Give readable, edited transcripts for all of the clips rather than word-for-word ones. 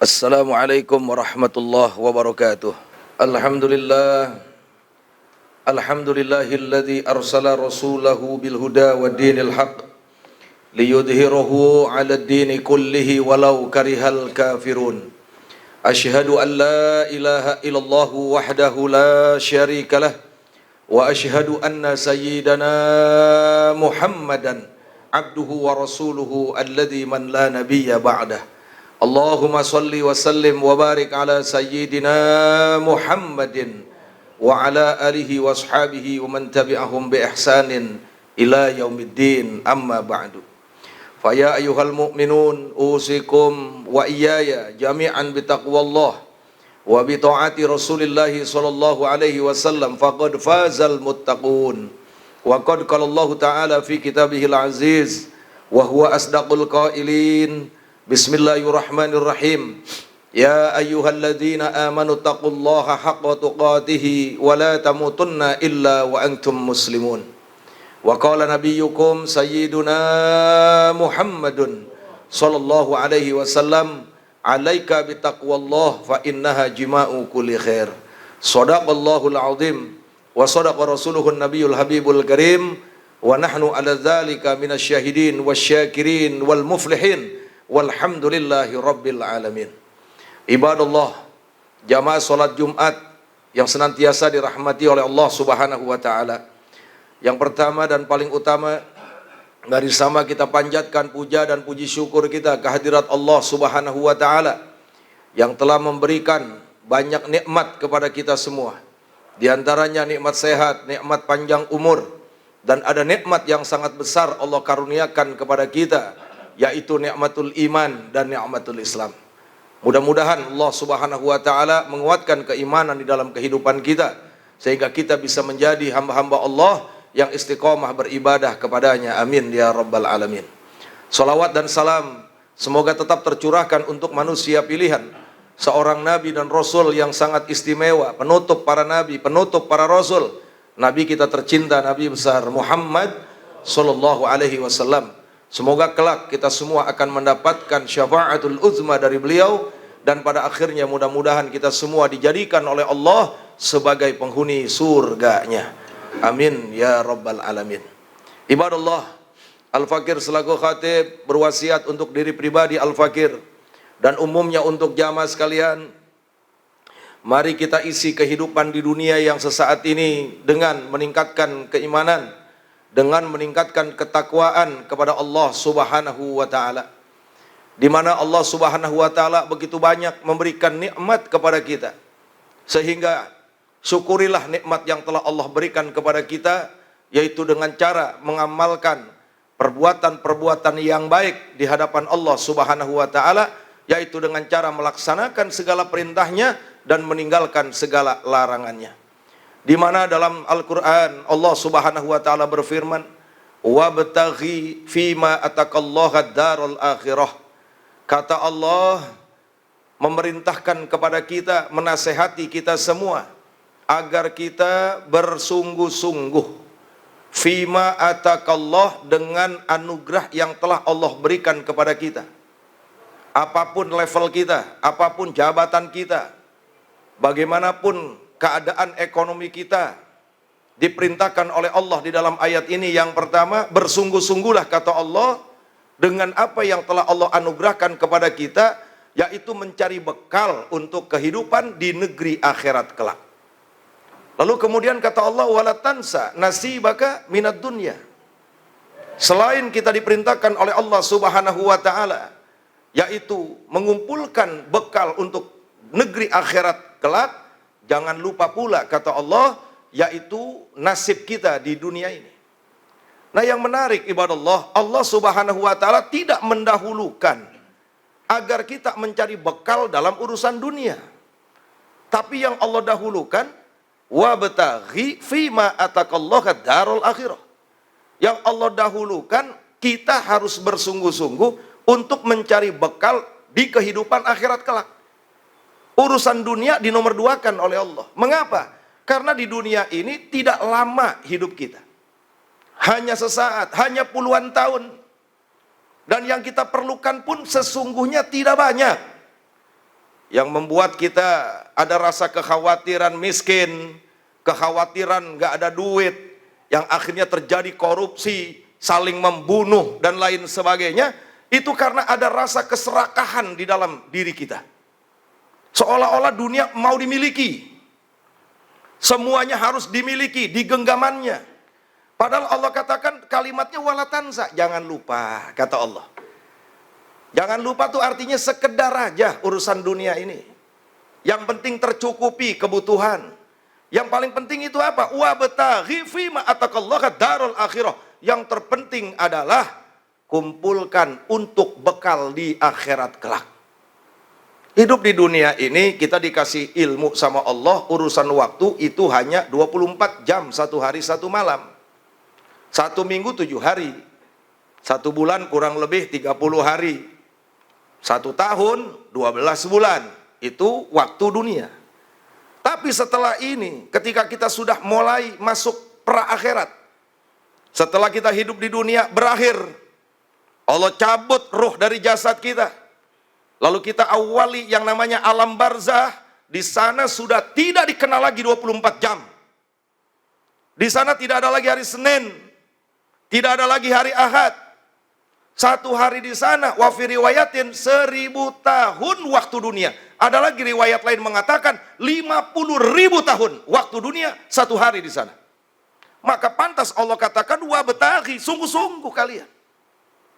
Assalamualaikum warahmatullahi wabarakatuh. Alhamdulillah. Alhamdulillahilladzi arsala rasulahu bil huda wa dinil haq liyudhhirahu 'ala ad-dini kullihi walau karihal kafirun. Asyhadu an la ilaha illallah wahdahu la syarika lah wa asyhadu anna sayyidana Muhammadan abduhu wa rasuluhu alladzi man la nabiyya ba'dah. Allahumma salli wa sallim wa barik ala sayyidina Muhammadin wa ala alihi wa ashabihi wa man tabi'ahum bi ihsanin ila yaumiddin, amma ba'du. Fa ya ayyuhal mu'minun usikum wa iyaya jami'an bi taqwallah wa bi ta'ati Rasulillah sallallahu alaihi wasallam faqad fazal muttaqun. Wa qad qala Allah ta'ala fi kitabihil aziz wa huwa asdaqul qailin. Bismillahirrahmanirrahim. Ya ayyuhalladzina amanu taqullaha haqqa tuqatih wa la tamutunna illa wa antum muslimun. Wa qala nabiyyukum sayyiduna Muhammadun sallallahu alaihi wasallam, alaika bitaqwallah fa innaha jima'u kulli khair. Shadaqallahul azim wa sadaqa rasuluhun nabiyul habibul karim wa nahnu ala dzalika minasyahidin wasyakirin wal muflihin. Walhamdulillahi rabbil alamin. Ibadallah, jamaah salat Jumat yang senantiasa dirahmati oleh Allah Subhanahu wa taala. Yang pertama dan paling utama, mari sama kita panjatkan puja dan puji syukur kita kehadirat Allah Subhanahu wa taala yang telah memberikan banyak nikmat kepada kita semua. Di antaranya nikmat sehat, nikmat panjang umur, dan ada nikmat yang sangat besar Allah karuniakan kepada kita, yaitu nikmatul iman dan nikmatul Islam. Mudah-mudahan Allah Subhanahu wa taala menguatkan keimanan di dalam kehidupan kita sehingga kita bisa menjadi hamba-hamba Allah yang istiqomah beribadah kepadanya. Amin ya rabbal alamin. Salawat dan salam semoga tetap tercurahkan untuk manusia pilihan, seorang nabi dan rasul yang sangat istimewa, penutup para nabi, penutup para rasul, nabi kita tercinta, nabi besar Muhammad sallallahu alaihi wasallam. Semoga kelak kita semua akan mendapatkan syafaatul uzma dari beliau, dan pada akhirnya mudah-mudahan kita semua dijadikan oleh Allah sebagai penghuni surganya. Amin ya rabbal alamin. Ibadallah, Al-Fakir selaku khatib berwasiat untuk diri pribadi Al-Fakir dan umumnya untuk jamaah sekalian, mari kita isi kehidupan di dunia yang sesaat ini dengan meningkatkan keimanan, dengan meningkatkan ketakwaan kepada Allah Subhanahu wa taala. Di mana Allah Subhanahu wa taala begitu banyak memberikan nikmat kepada kita, sehingga syukurilah nikmat yang telah Allah berikan kepada kita, yaitu dengan cara mengamalkan perbuatan-perbuatan yang baik di hadapan Allah Subhanahu wa taala, yaitu dengan cara melaksanakan segala perintahnya dan meninggalkan segala larangannya. Di mana dalam Al-Quran Allah Subhanahu wa taala berfirman, wabtaghi fima atakallaha darul akhirah. Kata Allah memerintahkan kepada kita, menasehati kita semua agar kita bersungguh-sungguh fima atakallah, dengan anugerah yang telah Allah berikan kepada kita. Apapun level kita, apapun jabatan kita, bagaimanapun keadaan ekonomi kita, diperintahkan oleh Allah di dalam ayat ini. Yang pertama, bersungguh-sungguhlah kata Allah dengan apa yang telah Allah anugerahkan kepada kita, yaitu mencari bekal untuk kehidupan di negeri akhirat kelak. Lalu kemudian kata Allah, wala tansa nasibaka minad dunya. Selain kita diperintahkan oleh Allah Subhanahu wa taala, yaitu mengumpulkan bekal untuk negeri akhirat kelak, jangan lupa pula kata Allah, yaitu nasib kita di dunia ini. Nah, yang menarik ibadallah, Allah Subhanahu wa taala tidak mendahulukan agar kita mencari bekal dalam urusan dunia. Tapi yang Allah dahulukan, wabtaghi fima atakallaha darul akhirah. Yang Allah dahulukan, kita harus bersungguh-sungguh untuk mencari bekal di kehidupan akhirat kelak. Urusan dunia dinomorduakan oleh Allah. Mengapa? Karena di dunia ini tidak lama hidup kita. Hanya sesaat, hanya puluhan tahun. Dan yang kita perlukan pun sesungguhnya tidak banyak. yang membuat kita ada rasa kekhawatiran miskin, kekhawatiran nggak ada duit, yang akhirnya terjadi korupsi, saling membunuh dan lain sebagainya, itu karena ada rasa keserakahan di dalam diri kita. Seolah-olah dunia mau dimiliki, semuanya harus dimiliki, di genggamannya. Padahal Allah katakan kalimatnya wala tansa, jangan lupa, kata Allah. Jangan lupa tuh artinya sekedar aja urusan dunia ini. Yang penting tercukupi kebutuhan. Yang paling penting itu apa? Wabtaghi fima ataqallaha darul akhirah. Yang terpenting adalah kumpulkan untuk bekal di akhirat kelak. Hidup di dunia ini kita dikasih ilmu sama Allah, urusan waktu itu hanya 24 jam, 1 hari 1 malam. 1 minggu 7 hari. 1 bulan kurang lebih 30 hari. 1 tahun 12 bulan. Itu waktu dunia. Tapi setelah ini, ketika kita sudah mulai masuk pra akhirat, setelah kita hidup di dunia berakhir, Allah cabut ruh dari jasad kita. Lalu kita awali yang namanya alam barzah. Di sana sudah tidak dikenal lagi 24 jam. Di sana tidak ada lagi hari Senin, tidak ada lagi hari Ahad. 1 hari di sana, wa fi riwayatin 1000 tahun waktu dunia. Ada lagi riwayat lain mengatakan 50.000 tahun waktu dunia, 1 hari di sana. Maka pantas Allah katakan wa betaghi, sungguh-sungguh kalian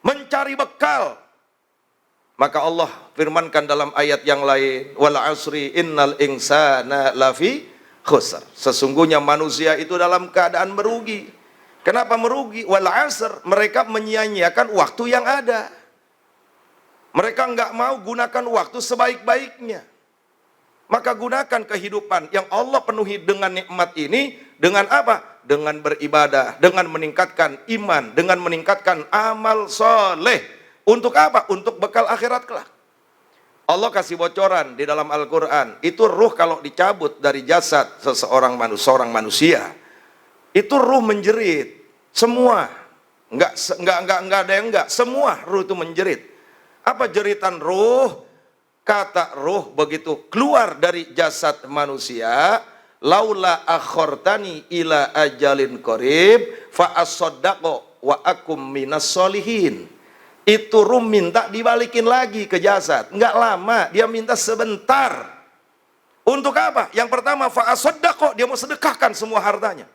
mencari bekal. Maka Allah firmankan dalam ayat yang lain, wal asri innal insana lafi khusr. Sesungguhnya manusia itu dalam keadaan merugi. Kenapa merugi? Wal asr, mereka menyia-nyiakan waktu yang ada. Mereka nggak mau gunakan waktu sebaik-baiknya. Maka gunakan kehidupan yang Allah penuhi dengan nikmat ini dengan apa? Dengan beribadah, dengan meningkatkan iman, dengan meningkatkan amal soleh. Untuk apa? Untuk bekal akhirat kelak. Allah kasih bocoran di dalam Al-Quran. Itu ruh kalau dicabut dari jasad seorang manusia, itu ruh menjerit. Semua. Enggak ada yang enggak. Semua ruh itu menjerit. Apa jeritan ruh? Kata ruh begitu keluar dari jasad manusia, laula akhortani ila ajalin qarib fa asaddaqo wa akum minas solihin. Itu ruh minta dibalikin lagi ke jasad. Enggak lama, dia minta sebentar. Untuk apa? Yang pertama, fa asaddaqo, dia mau sedekahkan semua hartanya.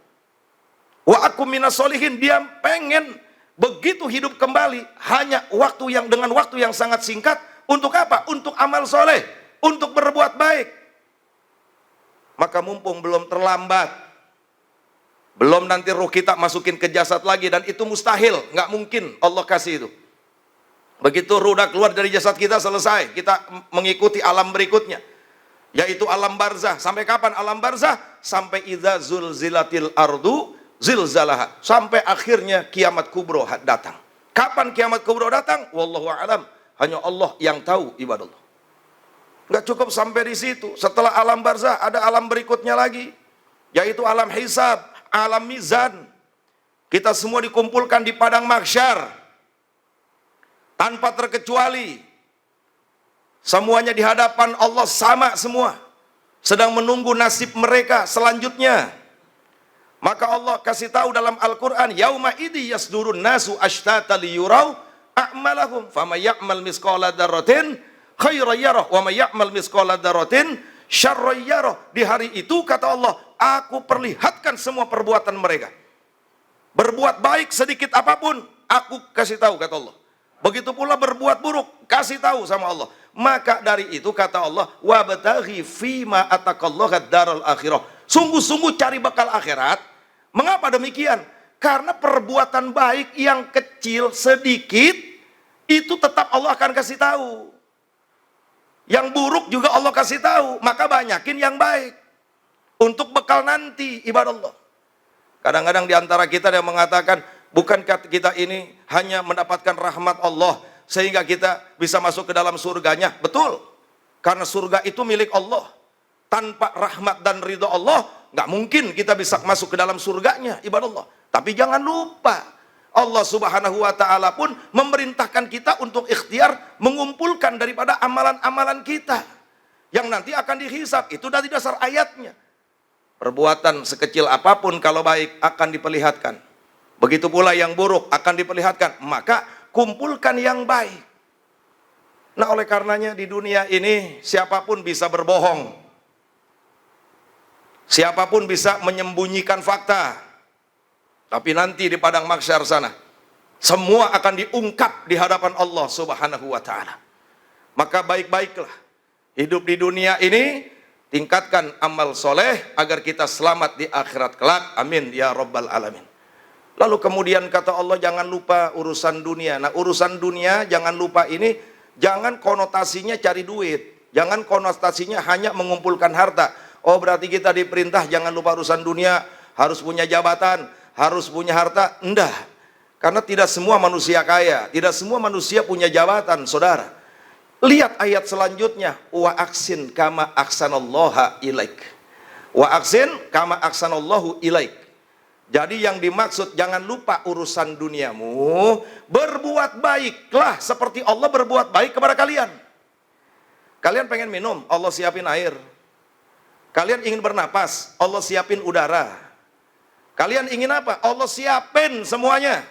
Wa akum minas solihin, dia pengen begitu hidup kembali, hanya waktu yang dengan waktu yang sangat singkat. Untuk apa? Untuk amal soleh, untuk berbuat baik. Maka mumpung belum terlambat, belum nanti ruh kita masukin ke jasad lagi, dan itu mustahil, nggak mungkin Allah kasih itu. Begitu ruh udah keluar dari jasad kita, selesai, kita mengikuti alam berikutnya, yaitu alam barzah. Sampai kapan alam barzah? Sampai idza zulzilatil ardu zilzalaha, sampai akhirnya kiamat kubro datang. Kapan kiamat kubro datang? Wallahu a'lam. Hanya Allah yang tahu, ibadallah. Nggak cukup sampai di situ. Setelah alam barzah ada alam berikutnya lagi, yaitu alam hisab, alam mizan. Kita semua dikumpulkan di padang mahsyar tanpa terkecuali. Semuanya di hadapan Allah sama semua, sedang menunggu nasib mereka selanjutnya. Maka Allah kasih tahu dalam Al-Quran, yauma idzi yasdurun nasu ashtata liyurau a'malahum faman ya'mal misqala dzarratin khairan yarah wa may ya'mal misqala dzarratin syarran yarah. Di hari itu kata Allah, aku perlihatkan semua perbuatan mereka. Berbuat baik sedikit apapun, aku kasih tahu, kata Allah. Begitu pula berbuat buruk, kasih tahu sama Allah. Maka dari itu kata Allah, wabtaghi fima ataqallaha darul akhirah. Sungguh-sungguh cari bekal akhirat. Mengapa demikian? Karena perbuatan baik yang kecil, sedikit, itu tetap Allah akan kasih tahu. Yang buruk juga Allah kasih tahu. Maka banyakin yang baik untuk bekal nanti, ibadah Allah. Kadang-kadang di antara kita yang mengatakan, bukankah kita ini hanya mendapatkan rahmat Allah sehingga kita bisa masuk ke dalam surganya? Betul, karena surga itu milik Allah. Tanpa rahmat dan ridho Allah, nggak mungkin kita bisa masuk ke dalam surganya, ibadah Allah. Tapi jangan lupa, Allah subhanahu wa ta'ala pun memerintahkan kita untuk ikhtiar mengumpulkan daripada amalan-amalan kita. yang nanti akan dihisab. Itu dari dasar ayatnya. Perbuatan sekecil apapun kalau baik akan diperlihatkan. Begitu pula yang buruk akan diperlihatkan. Maka kumpulkan yang baik. Nah, oleh karenanya di dunia ini siapapun bisa berbohong. Siapapun bisa menyembunyikan fakta. Tapi nanti di padang mahsyar sana semua akan diungkap di hadapan Allah Subhanahu wa taala. Maka baik-baiklah hidup di dunia ini, tingkatkan amal soleh agar kita selamat di akhirat kelak. Amin ya rabbal alamin. Lalu kemudian kata Allah, jangan lupa urusan dunia. Nah, urusan dunia jangan lupa ini, jangan konotasinya cari duit. Jangan konotasinya hanya mengumpulkan harta. Oh, berarti kita diperintah jangan lupa urusan dunia, harus punya jabatan, harus punya harta. Enggak. Karena tidak semua manusia kaya, tidak semua manusia punya jabatan, saudara. Lihat ayat selanjutnya, wa aksin kama aksanallaha ilaik. Wa aksin kama aksanallahu ilaik. Jadi yang dimaksud jangan lupa urusan duniamu, berbuat baiklah seperti Allah berbuat baik kepada kalian. Kalian pengen minum, Allah siapin air. Kalian ingin bernapas, Allah siapin udara. Kalian ingin apa? Allah siapin semuanya.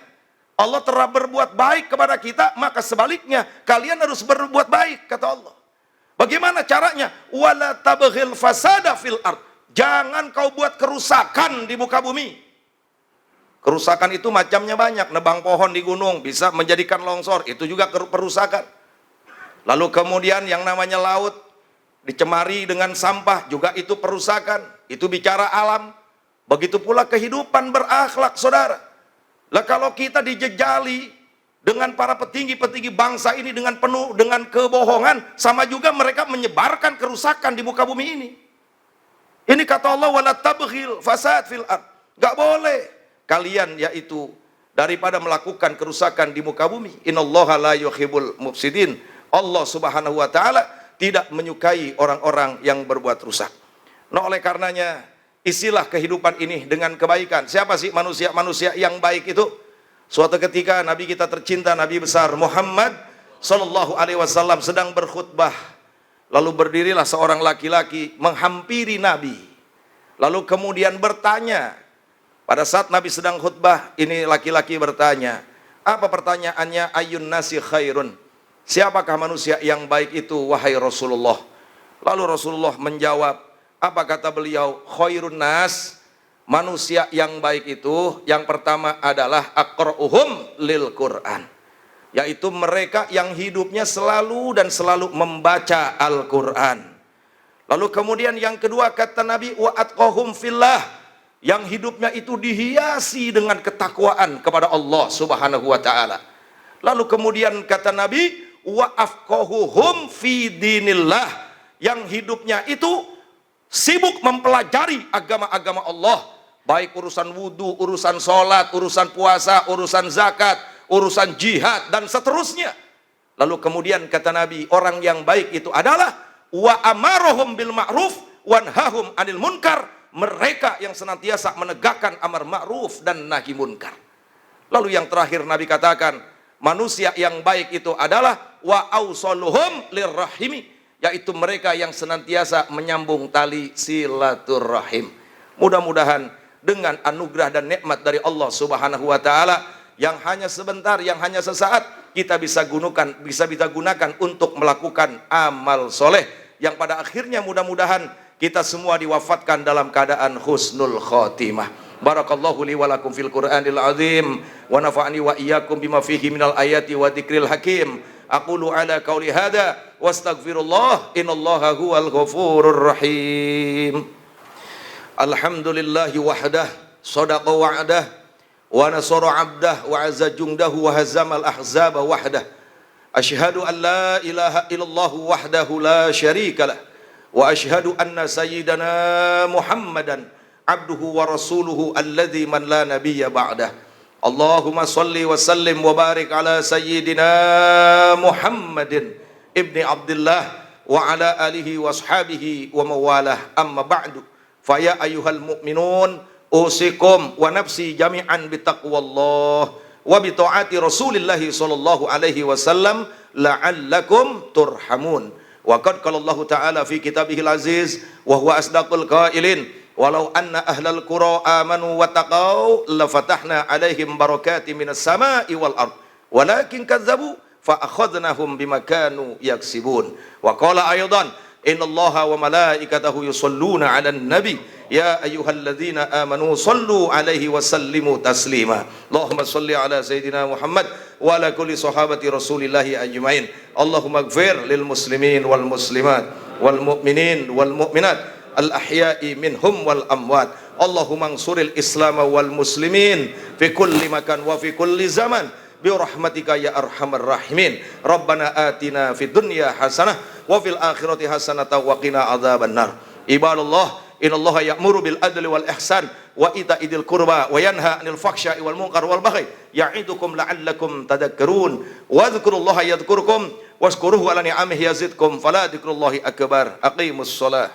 Allah telah berbuat baik kepada kita, maka sebaliknya kalian harus berbuat baik, kata Allah. Bagaimana caranya? Wala tabghil fasada fil ard. Jangan kau buat kerusakan di muka bumi. Kerusakan itu macamnya banyak. Nebang pohon di gunung bisa menjadikan longsor, itu juga perusakan. Lalu kemudian yang namanya laut dicemari dengan sampah, juga itu perusakan. Itu bicara alam. Begitu pula kehidupan berakhlak, saudara. Lah kalau kita dijejali dengan para petinggi-petinggi bangsa ini dengan penuh dengan kebohongan, sama juga mereka menyebarkan kerusakan di muka bumi ini. Ini kata Allah, wala tabghil fasad fil ard. Gak boleh kalian yaitu daripada melakukan kerusakan di muka bumi. Innallaha la yuhibbul mufsidin. Allah Subhanahu wa taala tidak menyukai orang-orang yang berbuat rusak. Nah, oleh karenanya isilah kehidupan ini dengan kebaikan. Siapa sih manusia-manusia yang baik itu? Suatu ketika Nabi kita tercinta, Nabi besar Muhammad Sallallahu Alaihi Wasallam sedang berkhutbah. Lalu berdirilah seorang laki-laki menghampiri Nabi. Lalu kemudian bertanya. Pada saat Nabi sedang khutbah, ini laki-laki bertanya. Apa pertanyaannya? Ayyun nasi khairun. Siapakah manusia yang baik itu, wahai Rasulullah? Lalu Rasulullah menjawab. Apa kata beliau? Khairun nas, manusia yang baik itu yang pertama adalah aqra'uhum lil Quran, yaitu mereka yang hidupnya selalu dan selalu membaca Al-Quran. Lalu kemudian yang kedua kata Nabi, wa atqahum fillah, yang hidupnya itu dihiasi dengan ketakwaan kepada Allah Subhanahu wa taala. Lalu kemudian kata Nabi, wa afqahuhum fi dinillah, yang hidupnya itu sibuk mempelajari agama-agama Allah, baik urusan wudhu, urusan sholat, urusan puasa, urusan zakat, urusan jihad, dan seterusnya. Lalu kemudian kata Nabi, orang yang baik itu adalah wa amarohum bil ma'ruf wanhahum anil munkar, mereka yang senantiasa menegakkan amar ma'ruf dan nahi munkar. Lalu yang terakhir Nabi katakan, manusia yang baik itu adalah wa ausaluhum lirrahimi, yaitu mereka yang senantiasa menyambung tali silaturrahim. Mudah-mudahan dengan anugerah dan nikmat dari Allah Subhanahu wa taala yang hanya sebentar, yang hanya sesaat, kita bisa gunakan untuk melakukan amal soleh yang pada akhirnya mudah-mudahan kita semua diwafatkan dalam keadaan husnul khotimah. Barakallahu li wa lakum fil Qur'anil azim wa nafa'ani wa iyyakum bima fihi minal ayati wa dzikril hakim. Aqulu ala qauli hada wastaghfirullah, innallaha huwal ghafurur rahim. Alhamdulillahi wahdah, sadaqa wa'dah, wa nasara 'abdah, wa 'azza jundahu, wa hazamal ahzaba wahdah. Asyhadu an la ilaha illallah wahdahu la syarika lah, wa asyhadu anna sayyidana Muhammadan abduhu wa rasuluhu alladzi man la nabiyya ba'dah. Allahumma salli wa sallim wa barik ala sayyidina Muhammadin ibni Abdullah wa ala alihi wa ashabihi wa mawalah, amma ba'du. Faya ayyuhal mu'minun usikum wa nafsi jami'an bitaqwallah wa bita'ati Rasulillah sallallahu alaihi wasallam la'allakum turhamun. Wa qad qala Allah Ta'ala fi kitabihil aziz wa huwa asdaqul qailin walau anna ahlal qura amanu wattaqau lafatahna alaihim barakatim minas sama'i wal ard walakin kadzabu fa akhadnahum bima kanu yaksibun. Wa qala aydan innallaha wa malaikatahu yusholluna 'alan nabi ya ayyuhalladzina amanu shallu 'alaihi wa sallimu taslima. Allahumma shalli 'ala sayidina Muhammad wa ala kulli sahabati Rasulillahi ajmain. Allahumma ighfir lil muslimin wal muslimat wal mu'minin wal mu'minat al ahya'i minhum wal amwat. Allahumma ansuril islam wal muslimin fi kulli makan wa fi kulli zaman bi rahmatika ya arhamar rahimin. Rabbana atina fid dunya hasanah wa fil akhirati hasanah wa qina adzabannar. Ibadallah, innallaha ya'muru bil adli wal ihsan wa ita'idil qurba wa yanha 'anil fahsya'i wal munkar wal baghi ya'idukum la'allakum tadhakkarun wa dhkurullaha yadhkurkum washkuruhu 'ala ni'amihi yazidkum fala dzikrullahi akbar. Aqimus shalah.